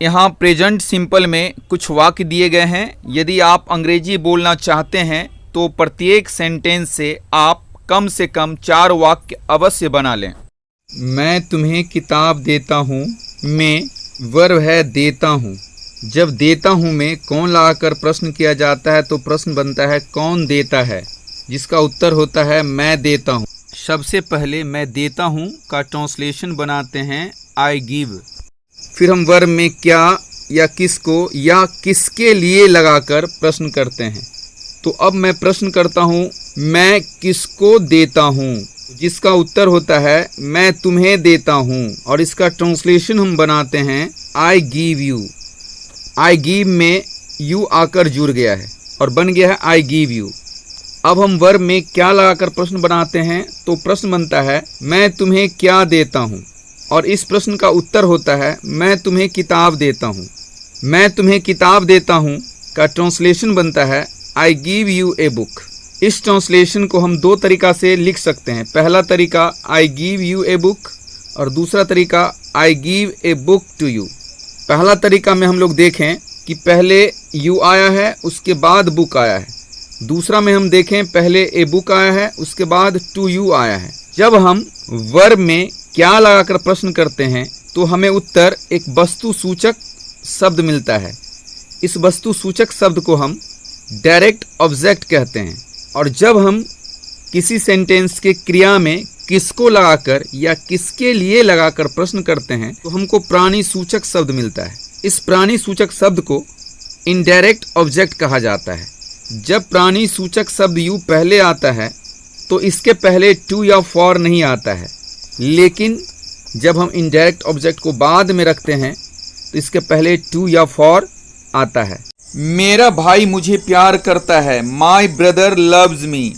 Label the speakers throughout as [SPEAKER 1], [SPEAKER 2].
[SPEAKER 1] यहाँ present simple में कुछ वाक्य दिए गए हैं। यदि आप अंग्रेजी बोलना चाहते हैं तो प्रत्येक सेंटेंस से आप कम से कम 4 वाक्य अवश्य बना लें। मैं तुम्हें किताब देता हूँ में वर्ब है देता हूँ। जब देता हूँ में कौन लगाकर प्रश्न किया जाता है तो प्रश्न बनता है कौन देता है, जिसका उत्तर होता है मैं देता हूँ। सबसे पहले मैं देता हूँ का ट्रांसलेशन बनाते हैं आई गिव। फिर हम वर्ब में क्या या किसको या किसके लिए लगाकर प्रश्न करते हैं। तो अब मैं प्रश्न करता हूँ मैं किसको देता हूँ, जिसका उत्तर होता है मैं तुम्हें देता हूँ। और इसका ट्रांसलेशन हम बनाते हैं आई गिव यू। आई गिव में यू आकर जुड़ गया है और बन गया है आई गिव यू। अब हम वर्ब में क्या लगाकर प्रश्न बनाते हैं तो प्रश्न बनता है मैं तुम्हें क्या देता हूँ, और इस प्रश्न का उत्तर होता है मैं तुम्हें किताब देता हूँ। मैं तुम्हें किताब देता हूँ का ट्रांसलेशन बनता है आई गिव यू ए बुक। इस ट्रांसलेशन को हम 2 तरीका से लिख सकते हैं। पहला तरीका I give you a book और दूसरा तरीका I give a book to you. पहला तरीका में हम लोग देखें कि पहले यू आया है उसके बाद बुक आया है। दूसरा में हम देखें पहले ए बुक आया है उसके बाद टू यू आया है। जब हम वर्ब में क्या लगाकर प्रश्न करते हैं तो हमें उत्तर एक वस्तु सूचक शब्द मिलता है। इस वस्तु सूचक शब्द को हम डायरेक्ट ऑब्जेक्ट कहते हैं। और जब हम किसी सेंटेंस के क्रिया में किसको लगाकर या किसके लिए लगाकर प्रश्न करते हैं तो हमको प्राणी सूचक शब्द मिलता है। इस प्राणी सूचक शब्द को इनडायरेक्ट ऑब्जेक्ट कहा जाता है। जब प्राणी सूचक शब्द यू पहले आता है तो इसके पहले टू या फॉर नहीं आता है, लेकिन जब हम इनडायरेक्ट ऑब्जेक्ट को बाद में रखते हैं तो इसके पहले टू या फॉर आता है। मेरा भाई मुझे प्यार करता है, माई ब्रदर लव्स मी।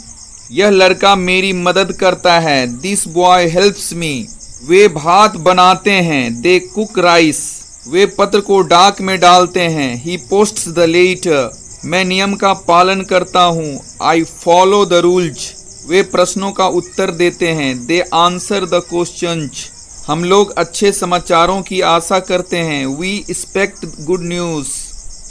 [SPEAKER 1] यह लड़का मेरी मदद करता है, दिस बॉय हेल्प्स मी। वे भात बनाते हैं, दे कुक राइस। वे पत्र को डाक में डालते हैं, ही पोस्ट्स द लेटर। मैं नियम का पालन करता हूँ, आई फॉलो द रूल्स। वे प्रश्नों का उत्तर देते हैं, दे आंसर द क्वेश्चंस। हम लोग अच्छे समाचारों की आशा करते हैं, वी एक्सपेक्ट गुड न्यूज़।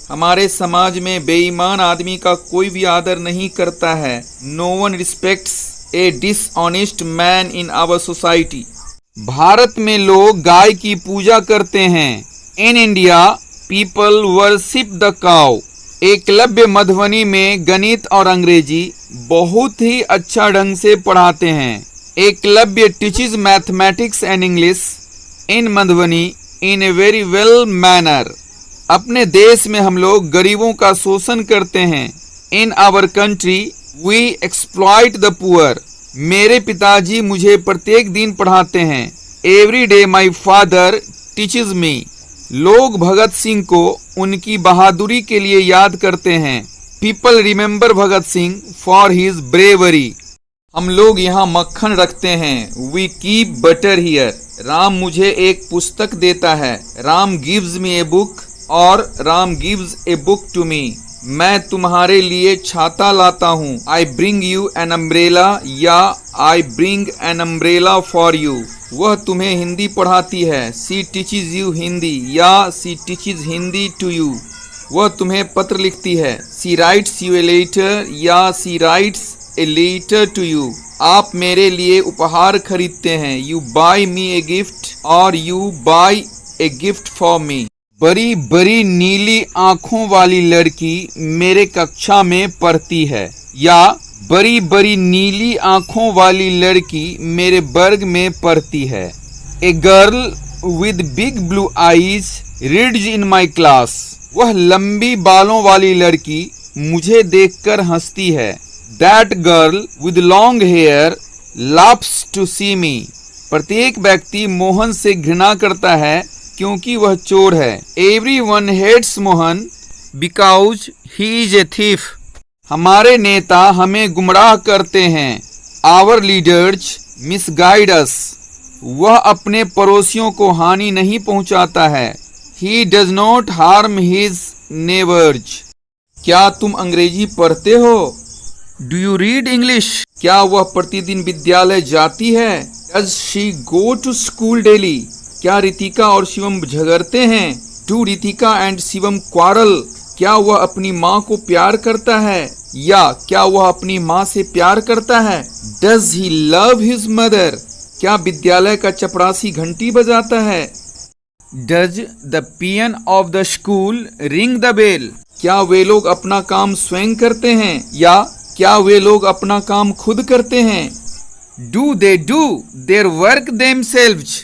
[SPEAKER 1] हमारे समाज में बेईमान आदमी का कोई भी आदर नहीं करता है, no one respects a dishonest man in our society. Bharat में लोग गाय की पूजा करते हैं, in India people worship the cow. Eklavya Madhubani में गणित और अंग्रेजी बहुत ही अच्छा ढंग से पढ़ाते हैं। Eklavya teaches mathematics and English in Madhubani in a very well manner. अपने देश में हम लोग गरीबों का शोषण करते हैं, in our country we exploit the poor. मेरे पिताजी मुझे प्रत्येक दिन पढ़ाते हैं, every day my father teaches me. लोग भगत सिंह को उनकी बहादुरी के लिए याद करते हैं, people remember Bhagat Singh for his bravery. हम लोग यहाँ मक्खन रखते हैं, we keep butter here. Ram मुझे एक पुस्तक देता है, Ram gives me a book और Ram gives a book to me. मैं तुम्हारे लिए छाता लाता हूँ, I bring you an umbrella या I bring an umbrella for you. वह तुम्हें हिंदी पढ़ाती है, सी टीचेस यू हिंदी या she teaches Hindi to you. वह तुम्हें पत्र लिखती है, she writes you a letter या she writes a letter to you. आप मेरे लिए उपहार खरीदते हैं, you buy me a gift और you buy a gift for me. बड़ी बड़ी नीली आंखों वाली लड़की मेरे कक्षा में पढ़ती है, या बड़ी बड़ी नीली आंखों वाली लड़की मेरे वर्ग में पढ़ती है। A girl with big blue eyes reads in my class. वह लंबी बालों वाली लड़की मुझे देखकर हंसती है, that girl with long hair laughs to see me. प्रत्येक व्यक्ति मोहन से घृणा करता है क्योंकि वह चोर है, everyone hates Mohan because he is a thief. हमारे नेता हमें गुमराह करते हैं, आवर लीडर्स मिसगाइड अस। वह अपने पड़ोसियों को हानि नहीं पहुंचाता है, he does not harm his neighbours. क्या तुम अंग्रेजी पढ़ते हो? Do you read English? क्या वह प्रतिदिन विद्यालय जाती है? Does she go to school daily? क्या रितिका और शिवम झगड़ते हैं? Do Ritika and Shivam quarrel, क्या वह अपनी माँ को प्यार करता है या क्या वह अपनी माँ से प्यार करता है। Does he love his mother, क्या विद्यालय का चपरासी घंटी बजाता है। Does the peon of the school ring the bell, क्या वे लोग अपना काम स्वयं करते हैं या क्या वे लोग अपना काम खुद करते हैं। Do they do their work themselves,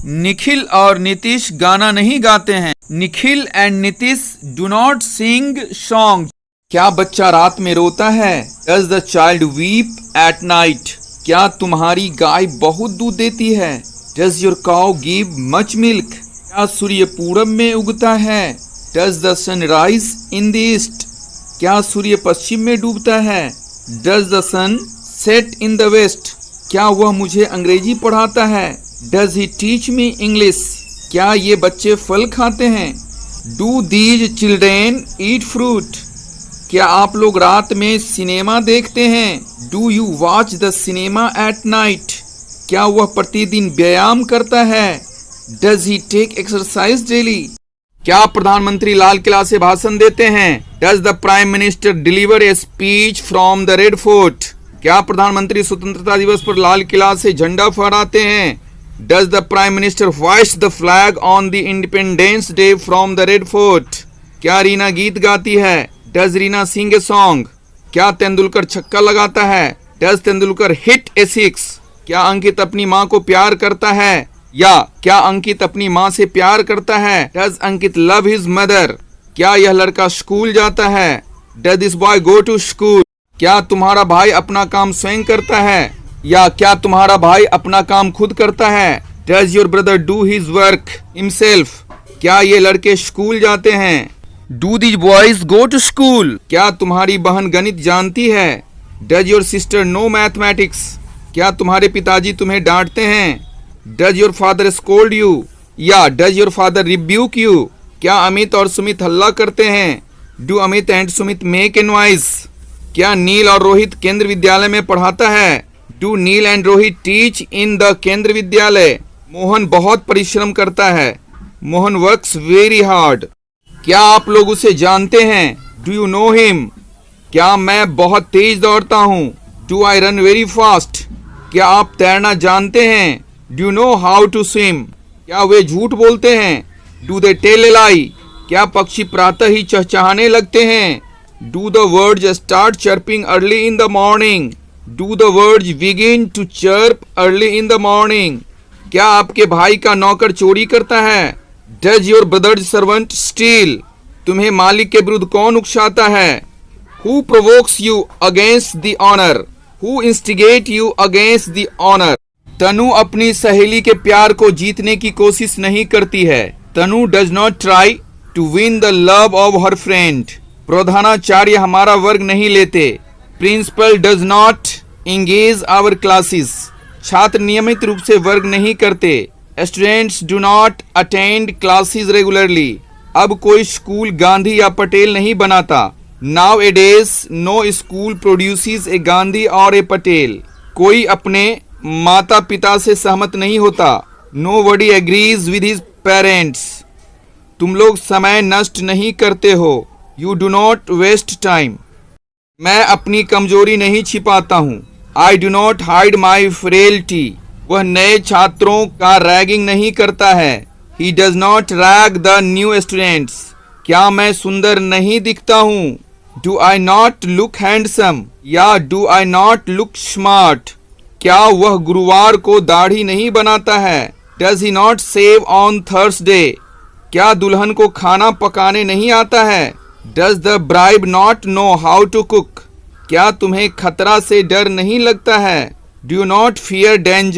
[SPEAKER 1] Nikhil और नीतीश गाना नहीं गाते हैं। Nikhil and Nitish do not sing song, क्या बच्चा रात में रोता है। Does the child weep at night, क्या तुम्हारी गाय बहुत दूध देती है। Does your cow give much milk, क्या सूर्य पूरब में उगता है। Does the sun rise in the east, क्या सूर्य पश्चिम में डूबता है। Does the sun set in the west, क्या वह मुझे अंग्रेजी पढ़ाता है। Does he teach me English, क्या ये बच्चे फल खाते हैं। Do these children eat fruit, क्या आप लोग रात में सिनेमा देखते हैं। Do you watch the cinema at night, क्या वह प्रतिदिन व्यायाम करता है। Does he take exercise daily, क्या प्रधानमंत्री लाल किला से भाषण देते हैं। Does the prime minister deliver a speech from the Red Fort, क्या प्रधानमंत्री स्वतंत्रता दिवस पर लाल किला से झंडा फहराते हैं। Does the prime minister hoist the flag on the Independence Day from the Red Fort, क्या रीना गीत गाती है। Does Reena sing a song, क्या तेंदुलकर छक्का लगाता है। Does Tendulkar hit a six, क्या अंकित अपनी माँ को प्यार करता है या क्या अंकित अपनी माँ से प्यार करता है। Does Ankit love his mother, क्या यह लड़का स्कूल जाता है। Does this boy go to school, क्या तुम्हारा भाई अपना काम स्वयं करता है या क्या तुम्हारा भाई अपना काम खुद करता है। Does your brother do his work himself, क्या ये लड़के स्कूल जाते हैं। Do these boys go to school, क्या तुम्हारी बहन गणित जानती है। Does your sister know mathematics, क्या तुम्हारे पिताजी तुम्हें डांटते हैं। Does your father scold you या does your father rebuke you, क्या अमित और सुमित हल्ला करते हैं। Do Amit and Sumit make a noise, क्या नील और रोहित केंद्र विद्यालय में पढ़ाता है। Do Neel and Rohit teach in the Kendra Vidyalaya, Mohan बहुत परिश्रम करता है। मोहन वर्क्स वेरी हार्ड, क्या आप लोग उसे जानते हैं। डू यू नो हिम, क्या मैं बहुत तेज दौड़ता हूँ। Do I run very fast, क्या आप तैरना जानते हैं। Do you know how to swim, क्या वे झूठ बोलते हैं। डू दे टेल ए लाई, क्या पक्षी प्रातः ही चहचहाने लगते हैं। Do the birds start chirping early in the morning, do the birds begin to chirp early in the morning, क्या आपके भाई का नौकर चोरी करता है। Does your brother's servant steal, तुम्हें मालिक के विरुद्ध कौन उकसाता है। Who provokes you against the owner, who instigate you against the owner. Tanu अपनी सहेली के प्यार को जीतने की कोशिश नहीं करती है। Tanu does not try to win the love of her friend, प्रधानाचार्य हमारा वर्ग नहीं लेते। Principal does not engage our classes, छात्र नियमित रूप से वर्ग नहीं करते। Students do not attend classes regularly, अब कोई स्कूल गांधी या पटेल नहीं बनाता। Nowadays no school produces a Gandhi और ए पटेल, कोई अपने माता पिता से सहमत नहीं होता। Nobody agrees with his parents, तुम लोग समय नष्ट नहीं करते हो। You do not waste time, मैं अपनी कमजोरी नहीं छिपाता हूँ। I do not hide my frailty, वह नए छात्रों का रैगिंग नहीं करता है। He does not rag the new students, क्या मैं सुंदर नहीं दिखता हूँ। Do I not look handsome या do I not look smart, क्या वह गुरुवार को दाढ़ी नहीं बनाता है। Does he not shave on Thursday, क्या दुल्हन को खाना पकाने नहीं आता है। Does the bride not know how to cook, क्या तुम्हें खतरा से डर नहीं लगता है। Do not fear danger,